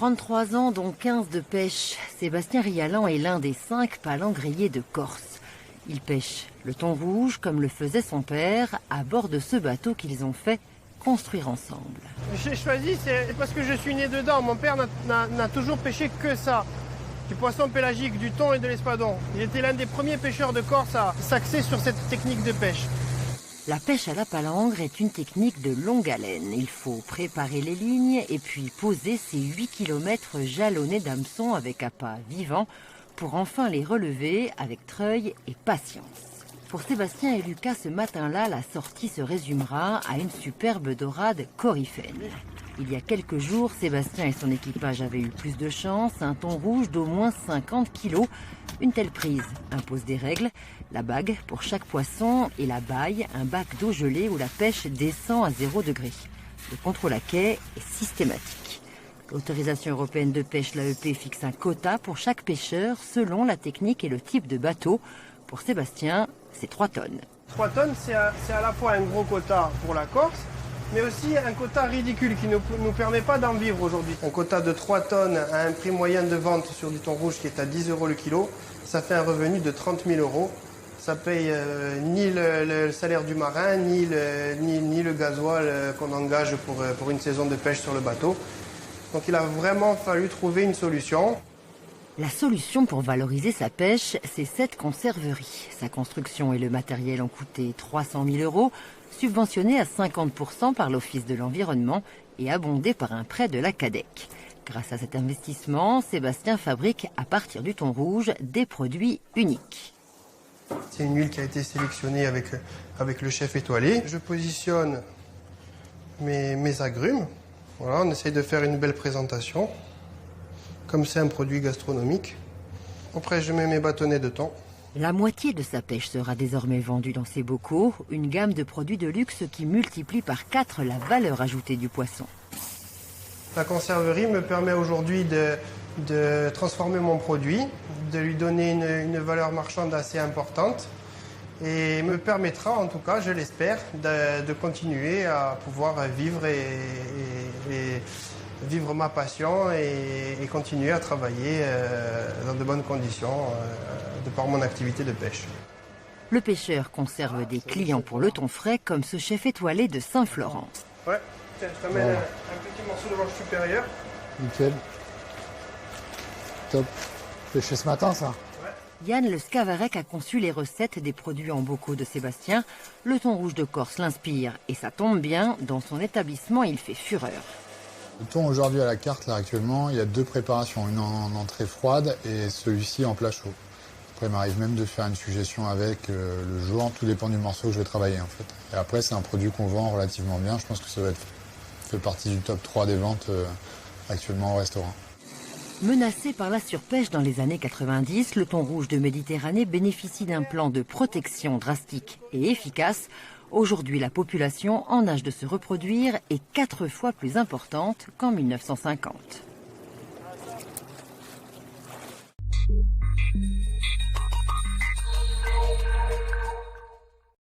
33 ans, dont 15 de pêche. Sébastien Rialan est l'un des 5 palangriers de Corse. Il pêche le thon rouge, comme le faisait son père, à bord de ce bateau qu'ils ont fait construire ensemble. J'ai choisi, c'est parce que je suis né dedans. Mon père n'a toujours pêché que ça. Du poisson pélagique, du thon et de l'espadon. Il était l'un des premiers pêcheurs de Corse à s'axer sur cette technique de pêche. La pêche à la palangre est une technique de longue haleine. Il faut préparer les lignes et puis poser ces 8 km jalonnés d'hameçons avec appât vivant pour enfin les relever avec treuil et patience. Pour Sébastien et Lucas, ce matin-là, la sortie se résumera à une superbe dorade coryphène. Il y a quelques jours, Sébastien et son équipage avaient eu plus de chance. Un thon rouge d'au moins 50 kilos. Une telle prise impose des règles. La bague pour chaque poisson et la baille, un bac d'eau gelée où la pêche descend à 0 degré. Le contrôle à quai est systématique. L'autorisation européenne de pêche, l'AEP, fixe un quota pour chaque pêcheur selon la technique et le type de bateau. Pour Sébastien, c'est 3 tonnes. 3 tonnes, c'est à la fois un gros quota pour la Corse, mais aussi un quota ridicule qui ne nous permet pas d'en vivre aujourd'hui. Un quota de 3 tonnes à un prix moyen de vente sur du thon rouge qui est à 10 € le kilo, ça fait un revenu de 30 000 €. Ça paye ni le salaire du marin, ni le gasoil qu'on engage pour une saison de pêche sur le bateau. Donc il a vraiment fallu trouver une solution. La solution pour valoriser sa pêche, c'est cette conserverie. Sa construction et le matériel ont coûté 300 000 €, subventionnés à 50% par l'Office de l'environnement et abondés par un prêt de la CADEC. Grâce à cet investissement, Sébastien fabrique à partir du thon rouge des produits uniques. C'est une huile qui a été sélectionnée avec le chef étoilé. Je positionne mes agrumes. Voilà, on essaye de faire une belle présentation. Comme c'est un produit gastronomique. Après, je mets mes bâtonnets de thon. La moitié de sa pêche sera désormais vendue dans ses bocaux, une gamme de produits de luxe qui multiplie par 4 la valeur ajoutée du poisson. La conserverie me permet aujourd'hui de transformer mon produit, de lui donner une valeur marchande assez importante et me permettra, en tout cas, je l'espère, de continuer à pouvoir vivre et vivre ma passion et continuer à travailler dans de bonnes conditions de par mon activité de pêche. Le pêcheur conserve des clients pour le thon frais comme ce chef étoilé de Saint-Florent. Ouais, tiens, je t'amène un petit morceau de manche supérieure. Nickel. Top. Pêché ce matin, ça. Yann Le Scavarec a conçu les recettes des produits en bocaux de Sébastien. Le thon rouge de Corse l'inspire et ça tombe bien, dans son établissement il fait fureur. Le thon aujourd'hui à la carte, là actuellement, il y a 2 préparations, une en entrée froide et celui-ci en plat chaud. Après, il m'arrive même de faire une suggestion avec le jour, tout dépend du morceau que je vais travailler en fait. Et après, c'est un produit qu'on vend relativement bien, je pense que ça va fait partie du top 3 des ventes actuellement au restaurant. Menacé par la surpêche dans les années 90, le thon rouge de Méditerranée bénéficie d'un plan de protection drastique et efficace. Aujourd'hui, la population en âge de se reproduire est 4 fois plus importante qu'en 1950.